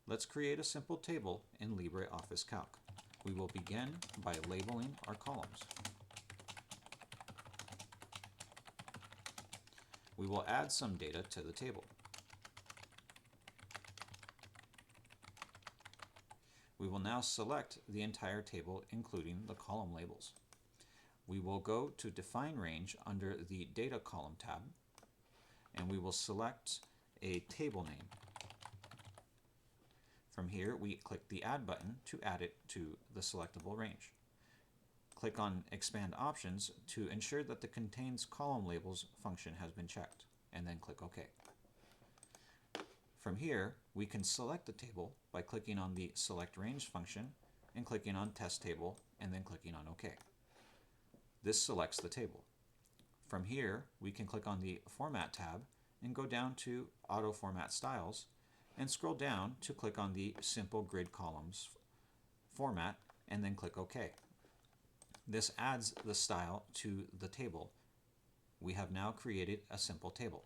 Let's create a simple table in LibreOffice Calc. We will begin by labeling our columns. We will add some data to the table. We will now select the entire table, including the column labels. We will go to Define Range under the Data Column tab, and we will select a table name. From here, we click the Add button to add it to the selectable range. Click on Expand Options to ensure that the Contains Column Labels function has been checked, and then click OK. From here, we can select the table by clicking on the Select Range function and clicking on Test Table, and then clicking on OK. This selects the table. From here, we can click on the Format tab and go down to Auto Format Styles and scroll down to click on the Simple Grid Columns format and then click OK. This adds the style to the table. We have now created a simple table.